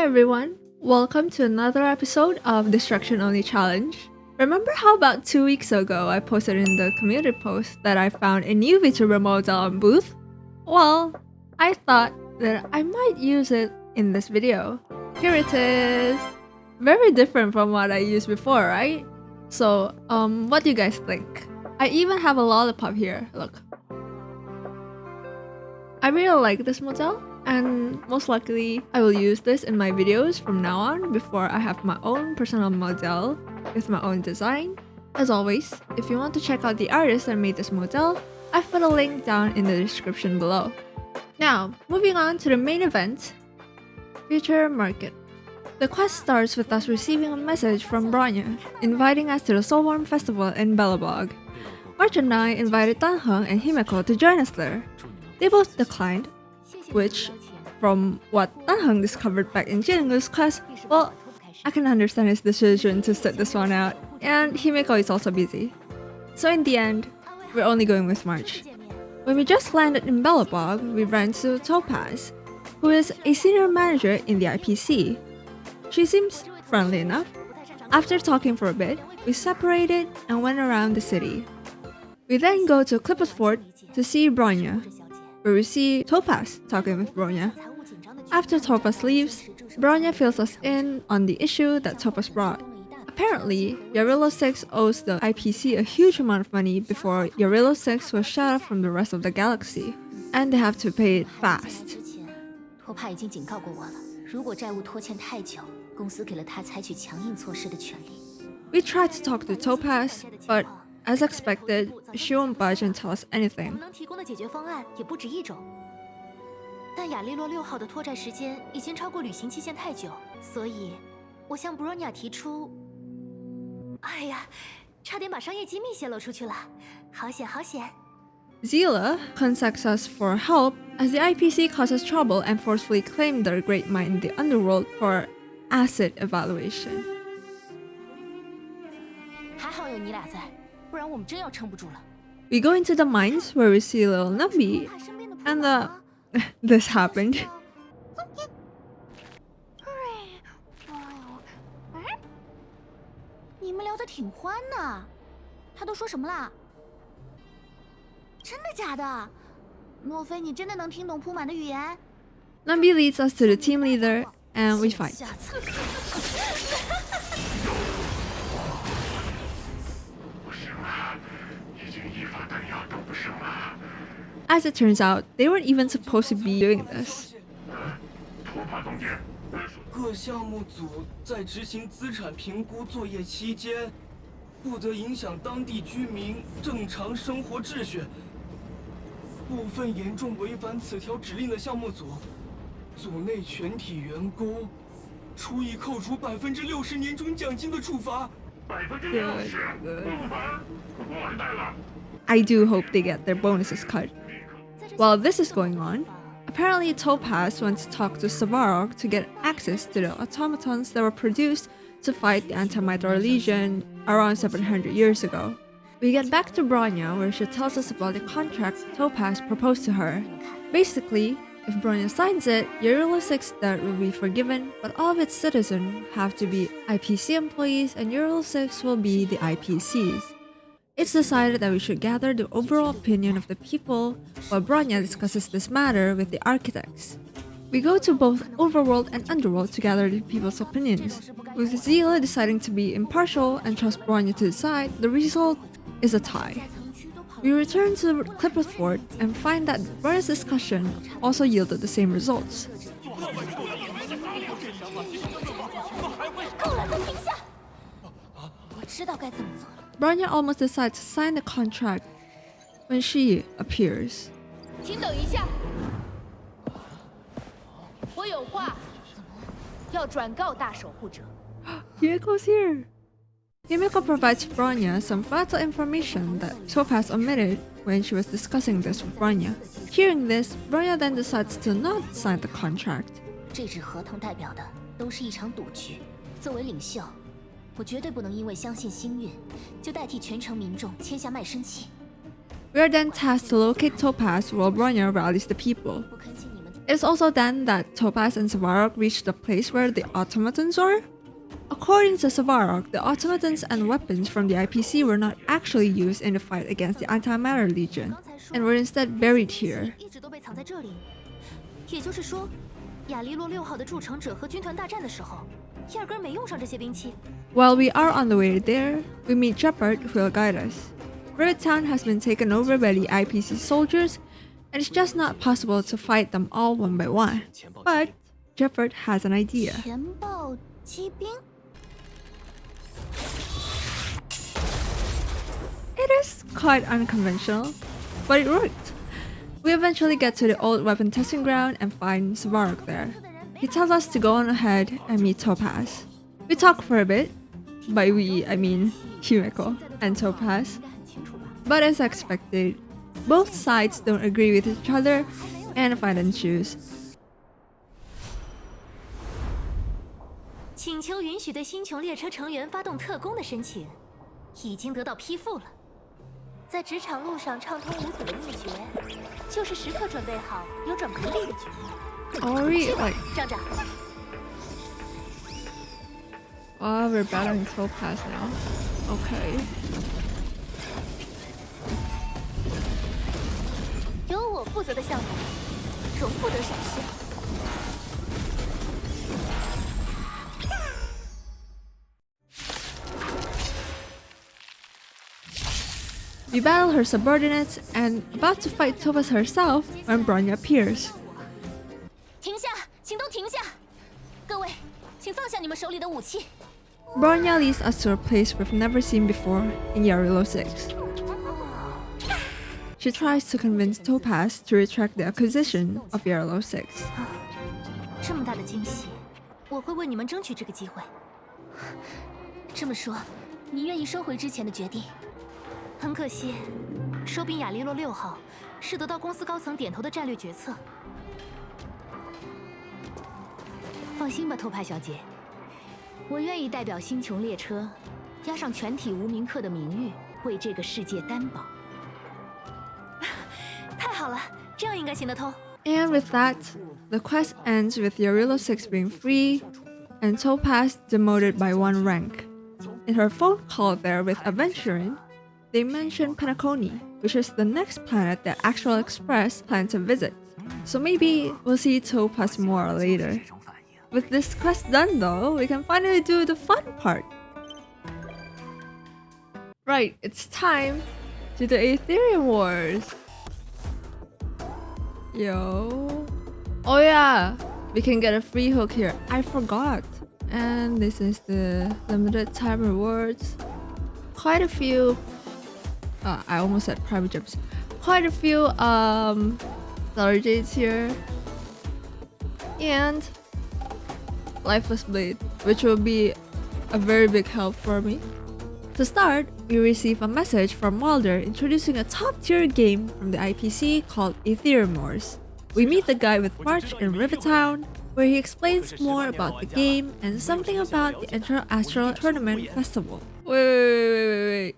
Hi everyone, welcome to another episode of Destruction Only Challenge. Remember how about 2 weeks ago I posted in the community post that I found a new VTuber model on Booth? Well, I thought that I might use it in this video. Here it is! Very different from what I used before, right? So, what do you guys think? I even have a lollipop here, look. I really like this model, and most likely I will use this in my videos from now on before I have my own personal model with my own design. As always, if you want to check out the artist that made this model, I've put a link down in the description below. Now, moving on to the main event, Future Market. The quest starts with us receiving a message from Bronya, inviting us to the Soulworm Festival in Belobog. March and I invited Heng and Himeko to join us there. They both declined, which, from what Heng discovered back in Jingliu's quest, well, I can understand his decision to sit this one out, and Himeko is also busy. So in the end, we're only going with March. When we just landed in Belobog, we ran into Topaz, who is a senior manager in the IPC. She seems friendly enough. After talking for a bit, we separated and went around the city. We then go to Clippet Fort to see Bronya, where we see Topaz talking with Bronya. After Topaz leaves, Bronya fills us in on the issue that Topaz brought. Apparently, Yarilo 6 owes the IPC a huge amount of money before Yarilo 6 was shut off from the rest of the galaxy, and they have to pay it fast. We tried to talk to Topaz, but as expected, she won't budge and tell us anything. 但亚利洛6号的拖债时间已经超过旅行期限太久，所以我向布罗尼亚提出。哎呀，差点把商业机密泄露出去了，好险好险！ Zila contacts us for help as the IPC causes trouble and forcefully claim their great mind in the underworld for asset evaluation. 还好有你俩在，不然我们真要撑不住了。 We go into the mines where we see little Nubby, and this happened. 你们聊得挺欢的，他都说什么啦？真的假的？莫非你真的能听懂铺满的语言？ Nubby leads us to the team leader, and we fight. As it turns out, they weren't even supposed to be doing this. 各项目组在执行资产评估作业期间，不得影响当地居民正常生活秩序。部分严重违反此条指令的项目组，组内全体员工处以扣除60%年终奖金的处罚。I do hope they get their bonuses cut. While this is going on, apparently Topaz wants to talk to Savarog to get access to the automatons that were produced to fight the Anti-Mythor Legion around 700 years ago. We get back to Bronya where she tells us about the contract Topaz proposed to her. Basically, if Bronya signs it, Yarilo 6 debt will be forgiven, but all of its citizens have to be IPC employees and Yarilo 6 will be the IPCs. It's decided that we should gather the overall opinion of the people while Bronya discusses this matter with the architects. We go to both Overworld and Underworld to gather the people's opinions. With Zila deciding to be impartial and trust Bronya to decide, the result is a tie. We return to Clippet Fort and find that Bronya's discussion also yielded the same results. Bronya almost decides to sign the contract when she appears. 请等一下，我有话要转告大守护者。 Himeko's here! Himeko provides Bronya some vital information that Topaz omitted when she was discussing this with Bronya. Hearing this, Bronya then decides to not sign the contract. 这纸合同代表的都是一场赌局。作为领袖，我绝对不能因为相信星运，就代替全城民众签下卖身契。 We are then tasked to locate Topaz while Bronya rallies the people. It's also then that Topaz and Svarog reach the place where the automatons are. According to Svarog, the automatons and weapons from the IPC were not actually used in the fight against the Antimatter Legion, and were instead buried here. 一直都被藏在这里。也就是说，亚利洛6号的筑城者和军团大战的时候，压根没用上这些兵器。 While we are on the way there, we meet Jeopard, who will guide us. Rivet Town has been taken over by the IPC soldiers, and it's just not possible to fight them all one by one. But Jeopard has an idea. 前报机兵。 It is quite unconventional, but it worked. We eventually get to the old weapon testing ground and find Svarog there. He tells us to go on ahead and meet Topaz. We talk for a bit. By we, I mean Himeko and Topaz. But as expected, both sides don't agree with each other and fight and choose. 请求允许对星穹列车成员发动特攻的申请，已经得到批复了。在职场路上畅通无阻的秘诀，就是时刻准备好扭转不利的局面。 Are we like? 站长。 Oh, we're battling Topaz now. Okay. 由我负责的项目，容不得小事。 We battle her subordinates and about to fight Topaz herself when Bronya appears. 停下，请都停下！各位，请放下你们手里的武器。 Bronya leads us to a place we've never seen before in Yarilo 6. She tries to convince Topaz to retract the acquisition of Yarilo 6. 这么大的惊喜，我会为你们争取这个机会。这么说，你愿意收回之前的决定？很可惜，收并亚利洛6号是得到公司高层点头的战略决策。放心吧，托帕小姐，我愿意代表星穹列车，押上全体无名客的名誉，为这个世界担保。太好了，这样应该行得通。 And with that, the quest ends with Yarilo 6 being free and Topaz demoted by 1 rank. In her phone call there with Aventurin, they mention Penacony, which is the next planet that Actual Express plan to visit. So maybe we'll see Topaz more later. With this quest done though, we can finally do the fun part. Right, it's time to the Aetherium Wars. Yo. Oh yeah, we can get a free hook here. I forgot. And this is the limited time rewards. Quite a few I almost said private gems. Quite a few Star Jades here. And Lifeless Blade, which will be a very big help for me. To start, we receive a message from Mulder introducing a top-tier game from the IPC called Aetherium Wars. We meet the guy with March in Rivet Town, where he explains more about the game and something about the Inter-Astral Tournament Festival. Wait.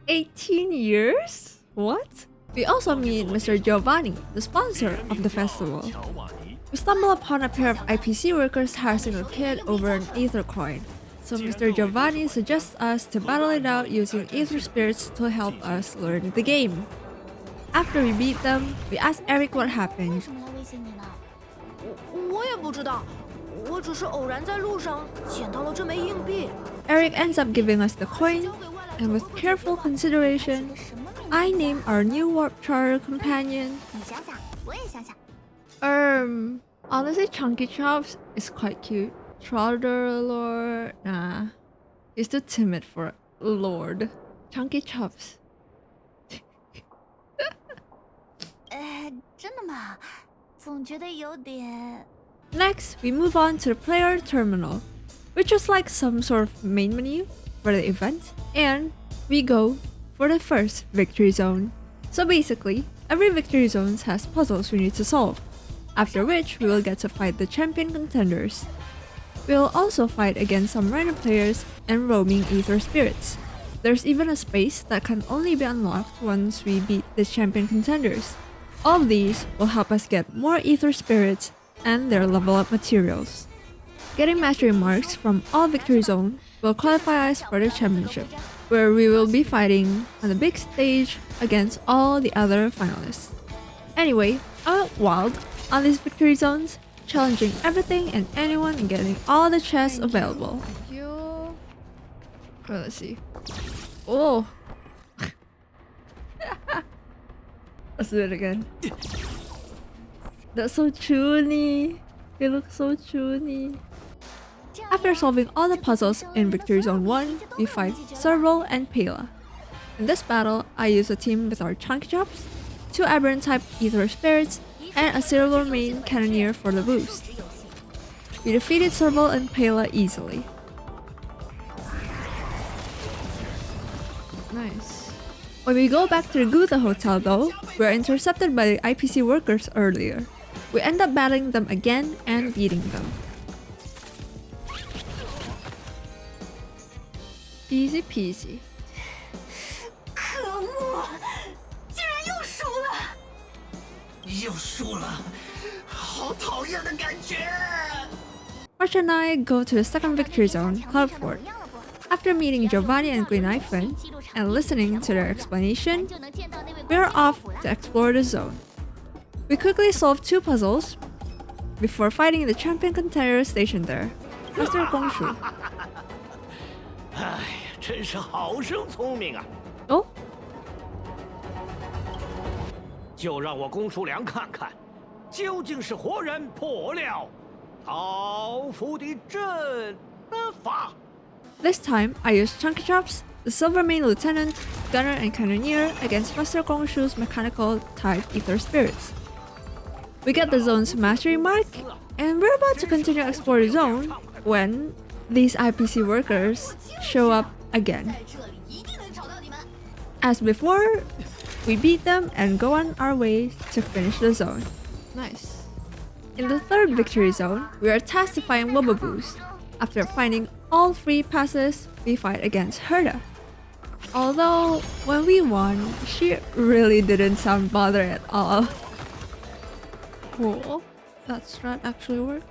18 years? What? We also meet Mr. Giovanni, the sponsor of the festival. We stumble upon a pair of IPC workers harassing a kid over an Aether coin. So Mr. Giovanni suggests us to battle it out using Aether spirits to help us learn the game. After we beat them, we ask Eric what happened. 我也不知道，我只是偶然在路上捡到了这枚硬币。 Eric ends up giving us the coin, and with careful consideration, I name our new Warp Charter companion. 你想想，我也想想。 Honestly, Chunky Chops is quite cute. Trotter Lord, nah. He's too timid for Lord. Chunky Chops. 真的吗？总觉得有点。 Next, we move on to the player terminal, which is like some sort of main menu for the event, and we go for the first victory zone. So basically, every victory zone has puzzles we need to solve, after which we will get to fight the champion contenders. We will also fight against some random players and roaming Aether spirits. There's even a space that can only be unlocked once we beat the champion contenders. All of these will help us get more Ether Spirits and their level up materials. Getting mastery marks from all victory zone will qualify us for the championship, where we will be fighting on the big stage against all the other finalists. Anyway, I went wild on these victory zones, challenging everything and anyone and getting all the chests available. Thank you. Well, let's see. Oh! Let's do it again. That's so chuny. It looks so chuny. After solving all the puzzles in Victory Zone 1, we fight Serval and Pela. In this battle, I use a team with our Chunky Chops, 2 Aberrant type Ether Spirits, and a Silver Main Cannoneer for the boost. We defeated Serval and Pela easily. Nice. When we go back to the Gouda Hotel though, we are intercepted by the IPC workers earlier. We end up battling them again and beating them. Easy peasy. 可恶，竟然又输了！又输了，好讨厌的感觉。 March and I go to the second victory zone, Cloud Fort. After meeting Giovanni and Queen Iphone and listening to their explanation, we are off to explore the zone. We quickly solve 2 puzzles before fighting the champion contender stationed there, Master Gongshu. 哎呀，真是好生聪明啊！ Oh? 就让我公叔良看看，究竟是活人破了桃符的阵法。 This time, I use Chunky Chops, the Silver Main Lieutenant, Gunner, and Cannoneer against Master Gongshu's mechanical type Ether Spirits. We get the zone's mastery mark, and we're about to continue to explore the zone when these IPC workers show up again. As before, we beat them and go on our way to finish the zone. Nice. In the third victory zone, we are tasked to find Woba Boost. After finding all 3 passes, we fight against Herda. Although, when we won, she really didn't sound bothered at all. Cool. That strat actually worked.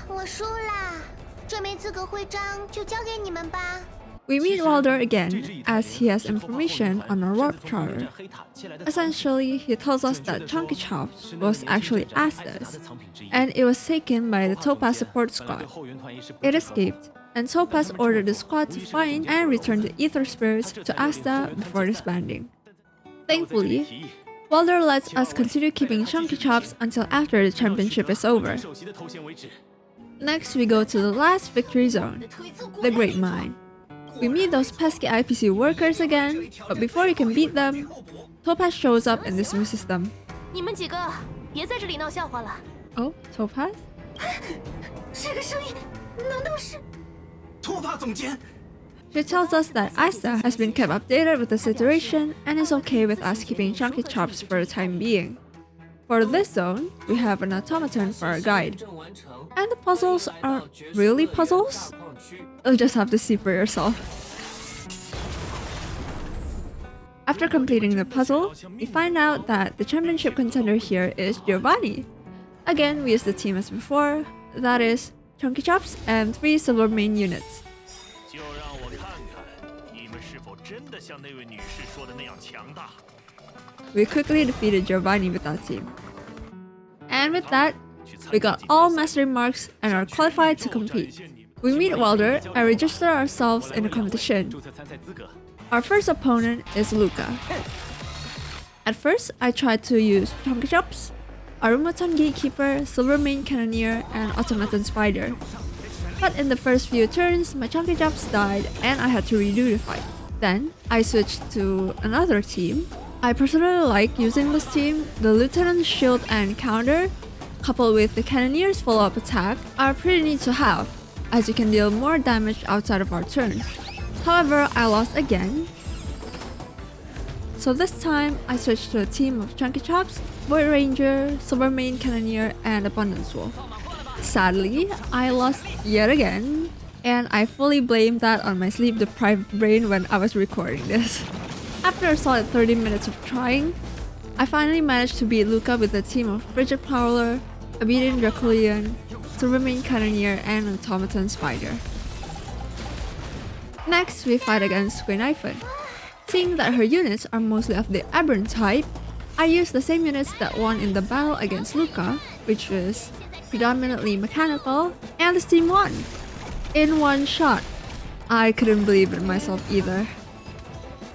我输啦，这枚资格徽章就交给你们吧。 We meet Walder again, as he has information on our warp charter. Essentially, he tells us that Chunky Chops was actually Asta's, and it was taken by the Topaz support squad. It escaped, and Topaz ordered the squad to find and return the Ether Spirits to Asta before disbanding. Thankfully, Walder lets us continue keeping Chunky Chops until after the championship is over. Next, we go to the last victory zone, the Great Mine. We meet those pesky IPC workers again, but before we can beat them, Topaz shows up and dismisses them. 你们几个别在这里闹笑话了。 Oh, Topaz? 这个声音难道是？托帕总监， She tells us that Asta has been kept updated with the situation and is okay with us keeping Chunky Chops for the time being. For this zone, we have an automaton for our guide. And the puzzles aren't really puzzles? You'll just have to see for yourself. After completing the puzzle, we find out that the championship contender here is Giovanni. Again, we use the team as before, that is, Chunky Chops and 3 Silver Main units. 就让我看看你们是否真的像那位女士说的那样强大。 We quickly defeated Giovanni with that team. And with that, we got all mastery marks and are qualified to compete. We meet Walder and register ourselves in the competition. Our first opponent is Luca. At first, I tried to use Chunky Chops, Arumaton Gatekeeper, Silver Main Cannoneer, and Automaton Spider. But in the first few turns, my Chunky Chops died and I had to redo the fight. Then, I switched to another team. I personally like using this team. The Lieutenant's shield and counter, coupled with the Cannoneer's follow-up attack, are pretty neat to have, as you can deal more damage outside of our turn. However, I lost again. So this time, I switched to a team of Chunky Chops, Void Ranger, Silver Main Cannoneer, and Abundance Wolf. Sadly, I lost yet again, and I fully blame that on my sleep-deprived brain when I was recording this. After a solid 30 minutes of trying, I finally managed to beat Luca with a team of Frigid Prowler, Obedient Draculian, Silvermane Cannoneer, and Automaton Spider. Next, we fight against Queen Iphone. Seeing that her units are mostly of the Aberrant type, I used the same units that won in the battle against Luca, which was predominantly mechanical, and the team won! In one shot. I couldn't believe it myself either.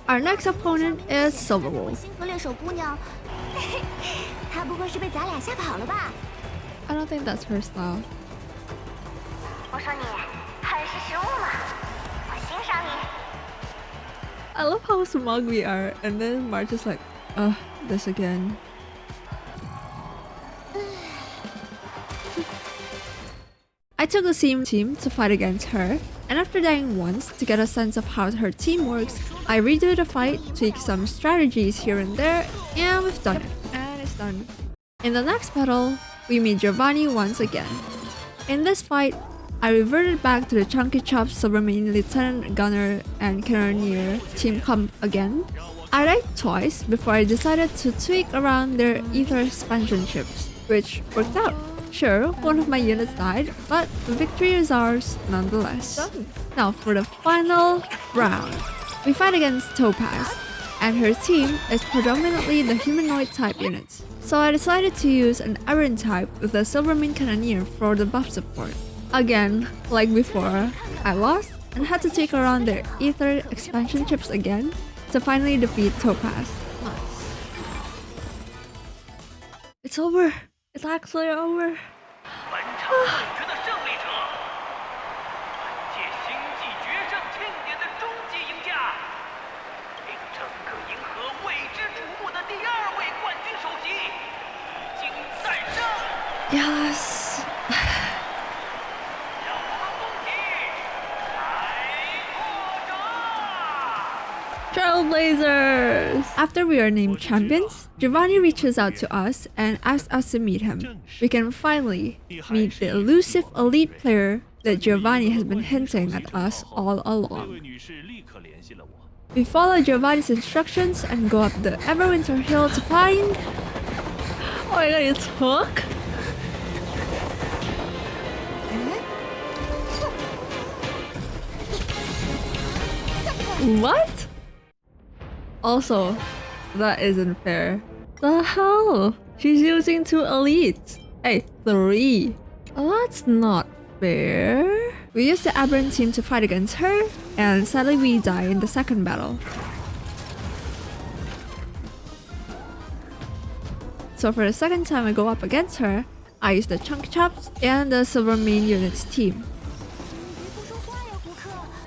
Our next opponent is Silverwolf. 星河猎手姑娘，她不过是被咱俩吓跑了吧？ I don't think that's her style. 我说你很识时务嘛，我欣赏你。 I love how smug we are, and then March is like, this again. I took the same team to fight against her, and after dying once to get a sense of how her team works, I redo the fight, tweak some strategies here and there, and we've done it. And it's done. In the next battle, we meet Giovanni once again. In this fight, I reverted back to the Chunky Chops Silvermane Lieutenant Gunner and Cannoneer team comp again. I died twice before I decided to tweak around their Ether expansion chips, which worked out. Sure, one of my units died, but the victory is ours nonetheless. Now for the final round. We fight against Topaz, and her team is predominantly the humanoid type units. So I decided to use an Aberrant type with a Silvermane Cannoneer for the buff support. Again, like before, I lost and had to take around their Ether expansion chips again to finally defeat Topaz. Nice. It's over! It's actually over! 本场对决的胜利者，本届星际决胜庆典的终极赢家，令整个银河为之瞩目的第2位冠军首席已经诞生。Yes! 让我们恭喜Trailblazers! After we are named champions, Giovanni reaches out to us and asks us to meet him. We can finally meet the elusive elite player that Giovanni has been hinting at us all along. We follow Giovanni's instructions and go up the Everwinter Hill to find... Oh my god, it's Hook? What? Also, that isn't fair. The hell? She's using 2 elites. Hey, 3. That's not fair. We used the Aberrant team to fight against her, and sadly we die in the second battle. So for the second time I go up against her, I use the Chunky Chops and the Silvermane units team.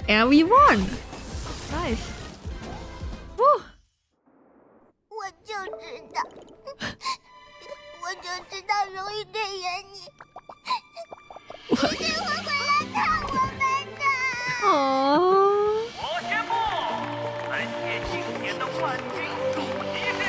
And we won! Nice. Woo! 我就知道，我就知道荣誉队员你一定会回来看我们的。Aww. 我宣布，本届庆典的冠军主席是。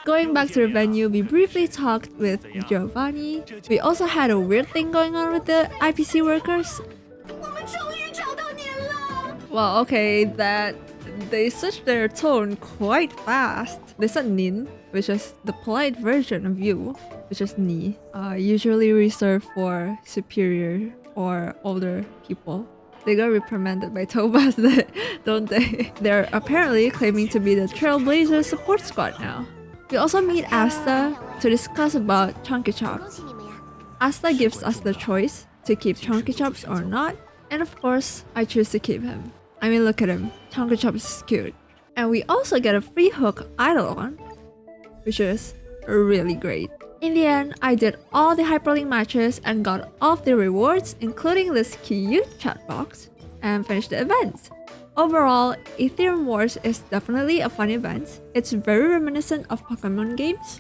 Going back to the venue, we briefly talked with Giovanni. We also had a weird thing going on with the IPC workers. 我们终于找到您了。 Well, okay, that they switched their tone quite fast. They said Nin, which is the polite version of you, which is Ni, usually reserved for superior or older people. They got reprimanded by Topaz, don't they? They're apparently claiming to be the Trailblazer support squad now. We also meet Asta to discuss about Chunky Chops. 恭喜你们呀！ Asta gives us the choice to keep Chunky Chops or not, and of course, I choose to keep him. I mean, look at him. Chunky Chops is cute. And we also get a free hook Eidolon, which is really great. In the end, I did all the hyperlink matches and got all of the rewards, including this cute chat box, and finished the event. Overall, Aetherium Wars is definitely a fun event. It's very reminiscent of Pokemon games,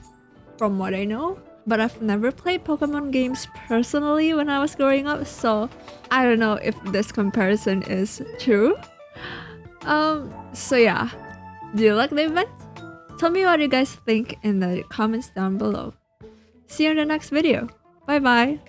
from what I know, but I've never played Pokemon games personally when I was growing up, so I don't know if this comparison is true. So yeah, do you like the event? Tell me what you guys think in the comments down below. See you in the next video. Bye bye!